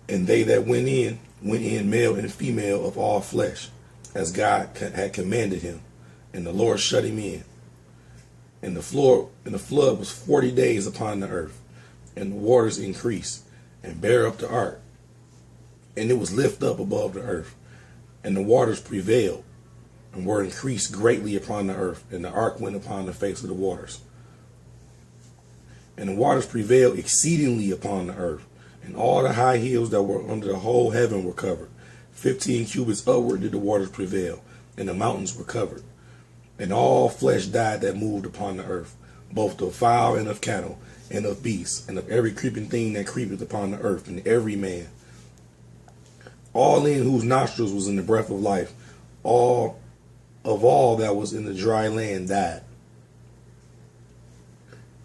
And they that went in male and female of all flesh, as God had commanded him. And the Lord shut him in. And the flood was 40 days upon the earth, and the waters increased, and bare up the ark. And it was lift up above the earth, and the waters prevailed, and were increased greatly upon the earth, and the ark went upon the face of the waters. And the waters prevailed exceedingly upon the earth, and all the high hills that were under the whole heaven were covered. 15 cubits upward did the waters prevail, and the mountains were covered. And all flesh died that moved upon the earth, both of fowl and of cattle, and of beasts, and of every creeping thing that creepeth upon the earth, and every man. All in whose nostrils was in the breath of life, all that was in the dry land died.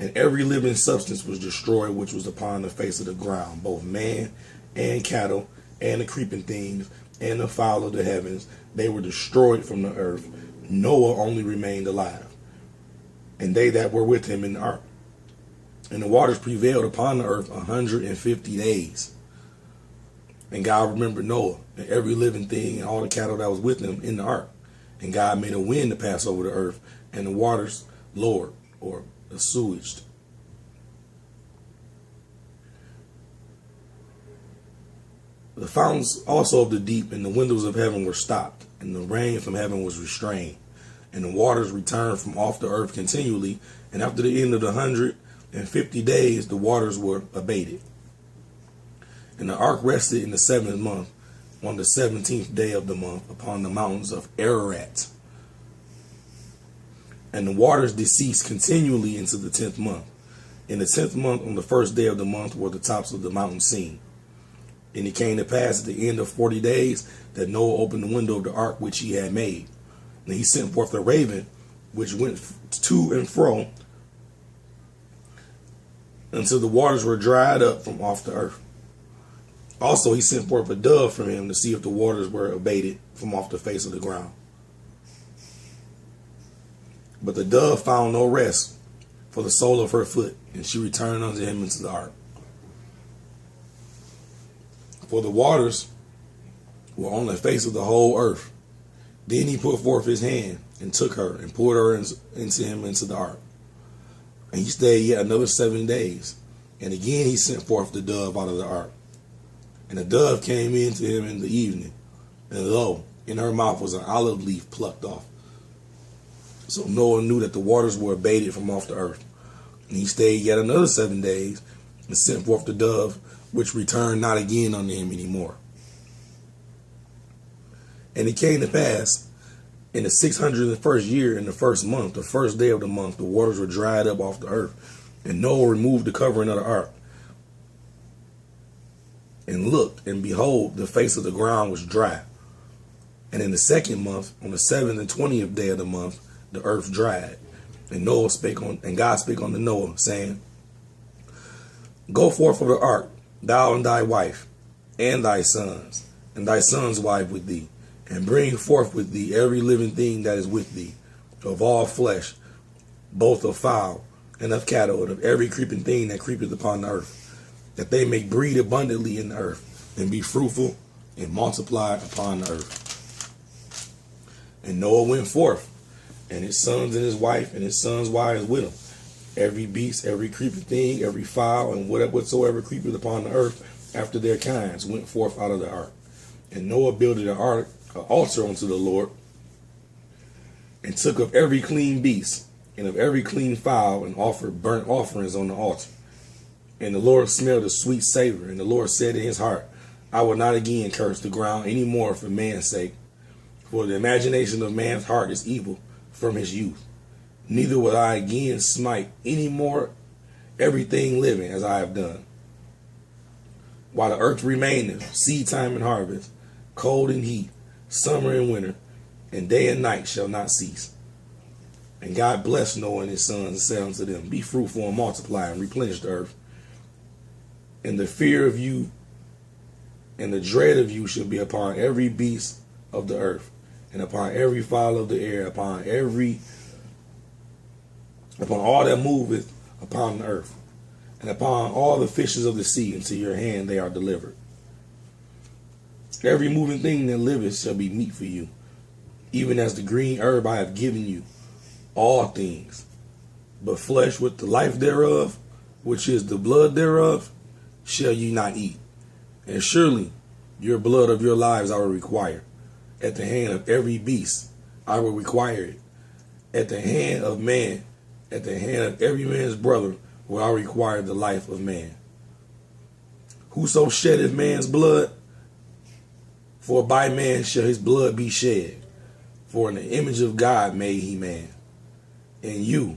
And every living substance was destroyed which was upon the face of the ground, both man and cattle, and the creeping things, and the fowl of the heavens. They were destroyed from the earth. Noah only remained alive, and they that were with him in the ark. And the waters prevailed upon the earth 150 days. And God remembered Noah and every living thing and all the cattle that was with him in the ark. And God made a wind to pass over the earth, and the waters lowered, or assuaged. The fountains also of the deep and the windows of heaven were stopped, and the rain from heaven was restrained, and the waters returned from off the earth continually. And after the end of the 150 days, the waters were abated. And the ark rested in the 7th month, on the 17th day of the month, upon the mountains of Ararat. And the waters deceased continually into the 10th month. In the 10th month, on the 1st day of the month, were the tops of the mountains seen. And it came to pass at the end of 40 days that Noah opened the window of the ark which he had made. And he sent forth a raven, which went to and fro until the waters were dried up from off the earth. Also he sent forth a dove from him to see if the waters were abated from off the face of the ground. But the dove found no rest for the sole of her foot, and she returned unto him into the ark. For the waters were on the face of the whole earth. Then he put forth his hand and took her and poured her into him into the ark. And he stayed yet another 7 days. And again he sent forth the dove out of the ark. And the dove came in to him in the evening. And lo, in her mouth was an olive leaf plucked off. So Noah knew that the waters were abated from off the earth. And he stayed yet another 7 days and sent forth the dove, which returned not again unto him any more. And it came to pass in the 601st year, in the 1st month, the 1st day of the month, the waters were dried up off the earth. And Noah removed the covering of the ark, and looked, and behold, the face of the ground was dry. And in the 2nd month, on the 7th and 20th day of the month, the earth dried. And God spake unto Noah, saying, Go forth of the ark, thou and thy wife, and thy sons, and thy son's wife with thee, and bring forth with thee every living thing that is with thee, of all flesh, both of fowl and of cattle, and of every creeping thing that creepeth upon the earth, that they may breed abundantly in the earth, and be fruitful, and multiply upon the earth. And Noah went forth, and his sons and his wife, and his sons' wives with him. Every beast, every creeping thing, every fowl, and whatsoever creepeth upon the earth after their kinds went forth out of the ark. And Noah builded an altar unto the Lord, and took of every clean beast, and of every clean fowl, and offered burnt offerings on the altar. And the Lord smelled a sweet savor. And the Lord said in his heart, I will not again curse the ground any more for man's sake. For the imagination of man's heart is evil from his youth. Neither will I again smite any more everything living as I have done. While the earth remaineth, seed time and harvest, cold and heat, summer and winter, and day and night shall not cease. And God blessed Noah and his sons and said unto them, Be fruitful and multiply and replenish the earth. And the fear of you and the dread of you shall be upon every beast of the earth, and upon every fowl of the air, upon all that moveth upon the earth, and upon all the fishes of the sea. Into your hand they are delivered. Every moving thing that liveth shall be meat for you, even as the green herb I have given you, all things. But flesh with the life thereof, which is the blood thereof, shall you not eat. And surely your blood of your lives I will require. At the hand of every beast I will require it. At the hand of man, at the hand of every man's brother will I require the life of man. Whoso sheddeth man's blood, for by man shall his blood be shed. For in the image of God made he man. And you,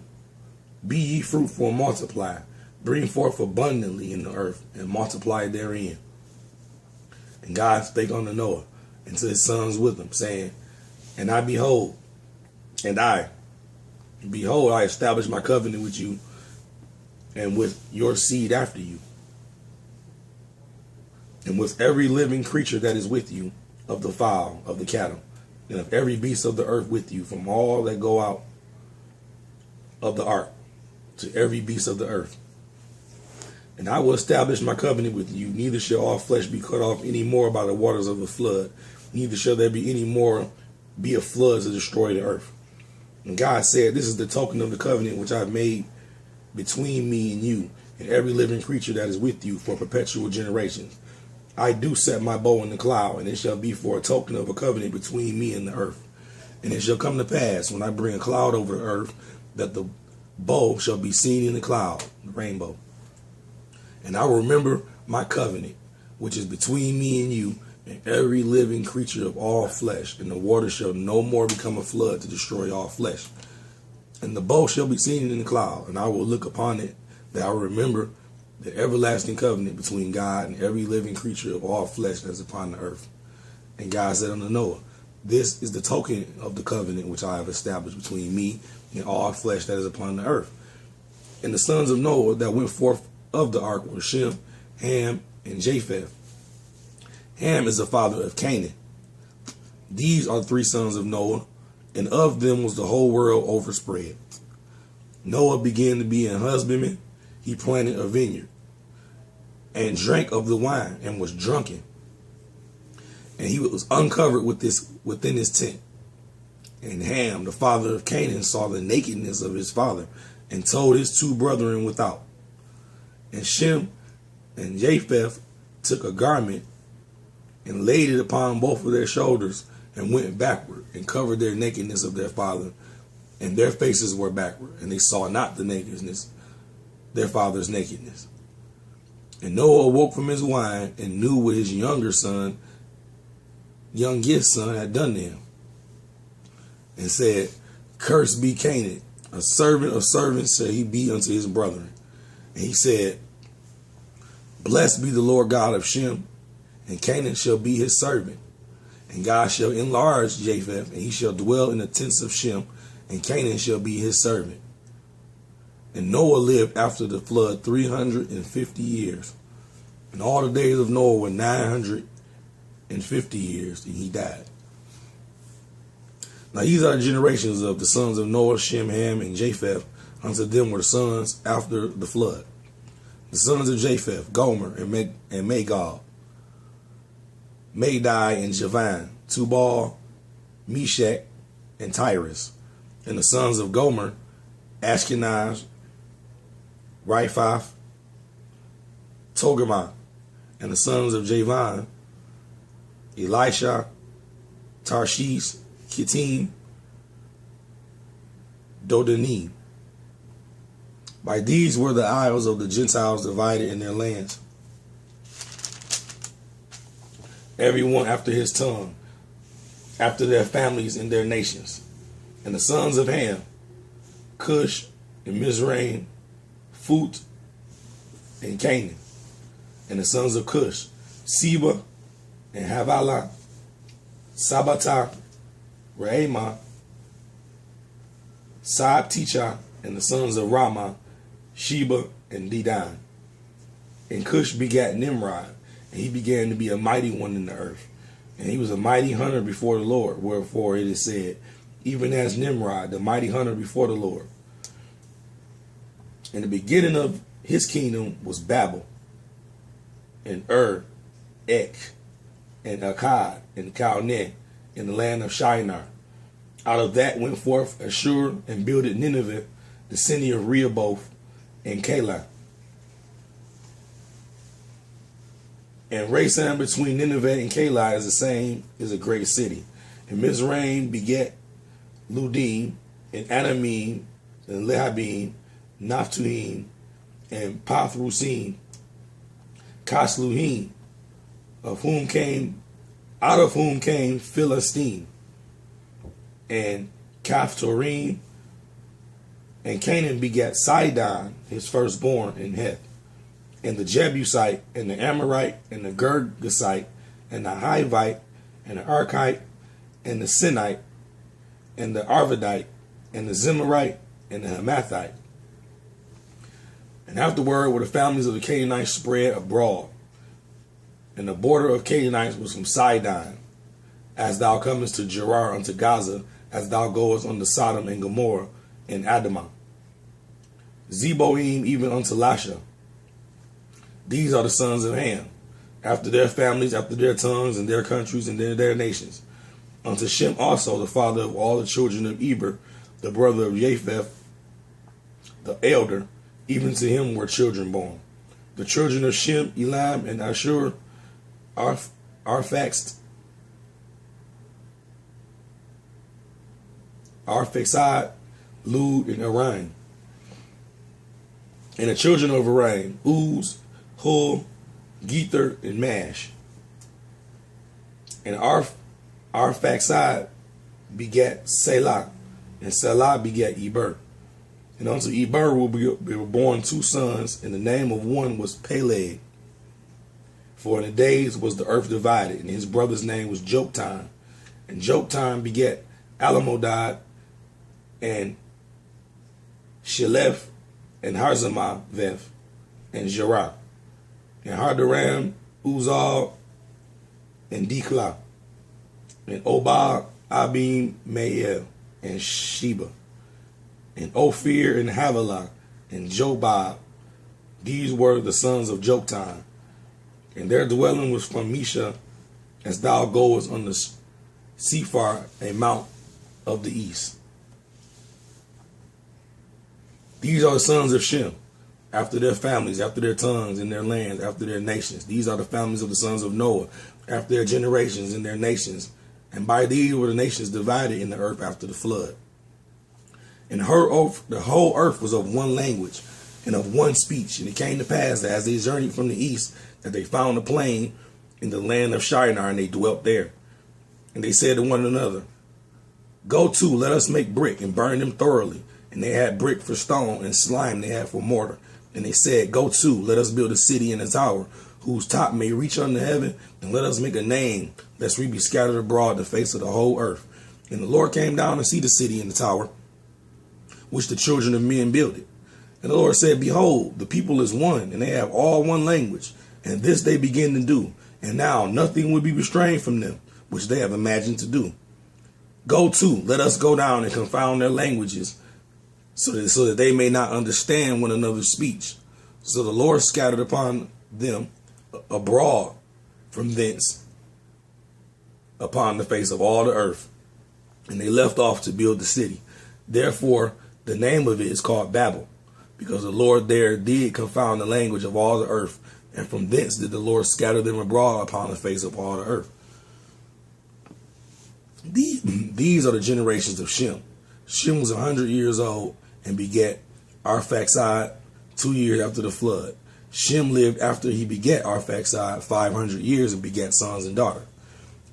be ye fruitful and multiply. Bring forth abundantly in the earth, and multiply therein. And God spake unto Noah, and to his sons with him, saying, And I behold, I establish my covenant with you, and with your seed after you, and with every living creature that is with you, of the fowl, of the cattle, and of every beast of the earth with you, from all that go out of the ark, to every beast of the earth. And I will establish my covenant with you, neither shall all flesh be cut off any more by the waters of the flood, neither shall there be any more be a flood to destroy the earth. And God said, This is the token of the covenant which I have made between me and you, and every living creature that is with you for perpetual generations. I do set my bow in the cloud, and it shall be for a token of a covenant between me and the earth. And it shall come to pass, when I bring a cloud over the earth, that the bow shall be seen in the cloud, the rainbow. And I will remember my covenant, which is between me and you, and every living creature of all flesh, and the water shall no more become a flood to destroy all flesh. And the bow shall be seen in the cloud, and I will look upon it, that I will remember the everlasting covenant between God and every living creature of all flesh that is upon the earth. And God said unto Noah, This is the token of the covenant which I have established between me and all flesh that is upon the earth. And the sons of Noah that went forth of the ark were Shem, Ham, and Japheth. Ham is the father of Canaan. These are 3 sons of Noah, and of them was the whole world overspread. Noah began to be an husbandman. He planted a vineyard, and drank of the wine, and was drunken. And he was uncovered within his tent. And Ham, the father of Canaan, saw the nakedness of his father, and told his 2 brethren without. And Shem and Japheth took a garment and laid it upon both of their shoulders, and went backward, and covered their nakedness of their father, and their faces were backward, and they saw not the nakedness, their father's nakedness. And Noah awoke from his wine, and knew what his youngest son had done to him, and said, Cursed be Canaan, a servant of servants shall he be unto his brethren. And he said, Blessed be the Lord God of Shem, and Canaan shall be his servant. And God shall enlarge Japheth, and he shall dwell in the tents of Shem, and Canaan shall be his servant. And Noah lived after the flood 350 years. And all the days of Noah were 950 years, and he died. Now these are the generations of the sons of Noah, Shem, Ham, and Japheth. Unto them were sons after the flood. The sons of Japheth, Gomer and Magog, Madai and Javan, Tubal, Meshach, and Tyrus. And the sons of Gomer, Ashkenaz, Riphath, Togarmah. And the sons of Javan, Elisha, Tarshish, Kittim, Dodanim. By these were the isles of the Gentiles divided in their lands, everyone after his tongue, after their families and their nations. And the sons of Ham, Cush and Mizraim, Phut and Canaan. And the sons of Cush, Seba and Havilah, Sabata, Raamah, Sabticha. And the sons of Ramah, Sheba and Dedan. And Cush begat Nimrod, and he began to be a mighty one in the earth. And he was a mighty hunter before the Lord, wherefore it is said, even as Nimrod, the mighty hunter before the Lord. And the beginning of his kingdom was Babel, and Ek, and Akkad, and Calneh, in the land of Shinar. Out of that went forth Ashur, and builded Nineveh, the city of Rehoboth, and Calah. And Rasan between Nineveh and Calah is the same, is a great city. And Mizraim beget Ludim, and Anamim, and Lehabim, Naphtuhim, and Pathrusim, Kasluhim, out of whom came Philistine, and Caphtorim, and Canaan begat Sidon, his firstborn, in Heth, and the Jebusite, and the Amorite, and the Girgasite, and the Hivite, and the Archite, and the Sinite, and the Arvadite, and the Zemarite, and the Hamathite. And afterward were the families of the Canaanites spread abroad. And the border of Canaanites was from Sidon, as thou comest to Gerar unto Gaza, as thou goest unto Sodom and Gomorrah and Adamah. Zeboim even unto Lasha. These are the sons of Ham, after their families, after their tongues, and their countries, and their nations. Unto Shem also, the father of all the children of Eber, the brother of Japheth, the elder, even to him were children born. The children of Shem, Elam, and Ashur, Arphaxad, Lud, and Aram. And the children of Aram, Uz, Hul, Gether, and Mash. And Arphaxad begat Selah, and Selah begat Eber. And unto Eber were born two sons, and the name of one was Peleg. For in the days was the earth divided, and his brother's name was Joktan. And Joktan begat Alamodad, and Sheleph, and Harzamaveth, and Jerah, and Hardaram, Uzal, and Diklah, and Obal, Abim, Mael, and Sheba, and Ophir, and Havilah, and Jobab. These were the sons of Joktan. And their dwelling was from Misha, as thou goest on the Sephar, a mount of the east. These are the sons of Shem, after their families, after their tongues, and their lands, after their nations. These are the families of the sons of Noah, after their generations and their nations. And by these were the nations divided in the earth after the flood. And the whole earth was of one language and of one speech. And it came to pass that as they journeyed from the east, that they found a plain in the land of Shinar, and they dwelt there. And they said to one another, Go to, let us make brick and burn them thoroughly. And they had brick for stone, and slime they had for mortar. And they said, Go to, let us build a city and a tower, whose top may reach unto heaven, and let us make a name, lest we be scattered abroad the face of the whole earth. And the Lord came down to see the city and the tower, which the children of men builded. And the Lord said, Behold, the people is one, and they have all one language. And this they begin to do. And now nothing will be restrained from them, which they have imagined to do. Go to, let us go down and confound their languages, so that they may not understand one another's speech. So the Lord scattered upon them abroad from thence upon the face of all the earth. And they left off to build the city. Therefore, the name of it is called Babel, because the Lord there did confound the language of all the earth. And from thence did the Lord scatter them abroad upon the face of all the earth. These are the generations of Shem. Shem was 100 years old and begat Arphaxad 2 years after the flood. Shem lived after he begat Arphaxad 500 years and begat sons and daughters.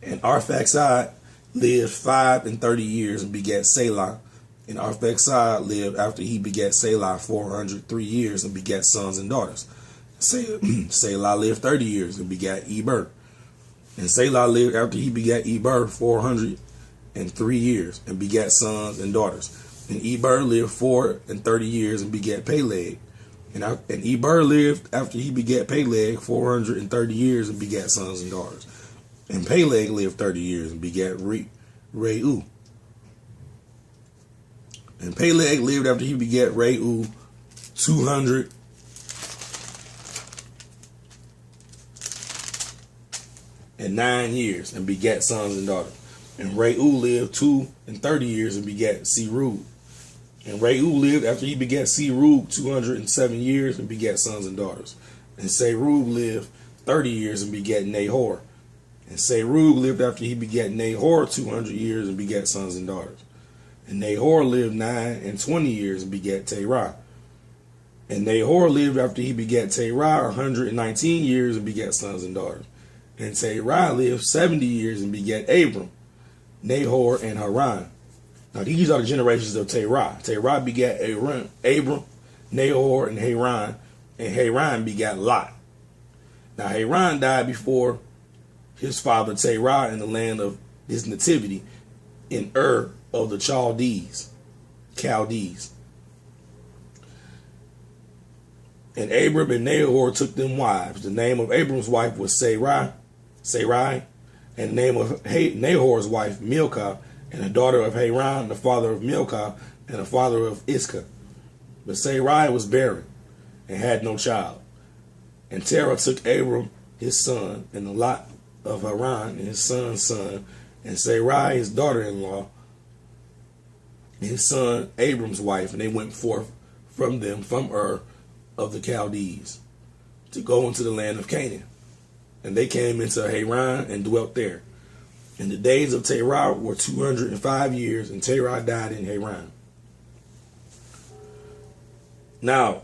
And Arphaxad lived 35 years and begat Selah. And Arphaxad lived after he begat Selah 403 years and begat sons and daughters. Selah lived 30 years and begat Eber. And Selah lived after he begat Eber 403 years and begat sons and daughters. And Eber lived 34 years and begat Peleg. And Eber lived after he begat Peleg 430 years and begat sons and daughters. And Peleg lived 30 years and begat Reu. And Peleg lived after he begat Reu 2 years and begat sons and daughters. And Reu lived 230 years and begat Serug. And Reu lived after he begat Serug 207 years and begat sons and daughters. And Serug lived 30 years and begat Nahor. And Serug lived after he begat Nahor 200 years and begat sons and daughters. And Nahor lived 29 years and begat Terah. And Nahor lived after he begat Terah 119 years and begat sons and daughters. And Terah lived 70 years and begat Abram, Nahor, and Haran. Now these are the generations of Terah. Terah begat Abram, Nahor, and Haran begat Lot. Now Haran died before his father Terah in the land of his nativity in Ur of the Chaldees. And Abram and Nahor took them wives. The name of Abram's wife was Sarai, and the name of Nahor's wife Milcah, and the daughter of Haran, the father of Milcah, and the father of Iscah. But Sarai was barren and had no child. And Terah took Abram his son, and the lot of Haran and his son's son, and Sarai his daughter-in-law, and his son Abram's wife, and they went forth from them from Ur of the Chaldees to go into the land of Canaan. And they came into Haran and dwelt there. And the days of Terah were 205 years, and Terah died in Haran. Now,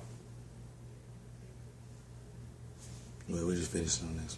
we're just finishing on this.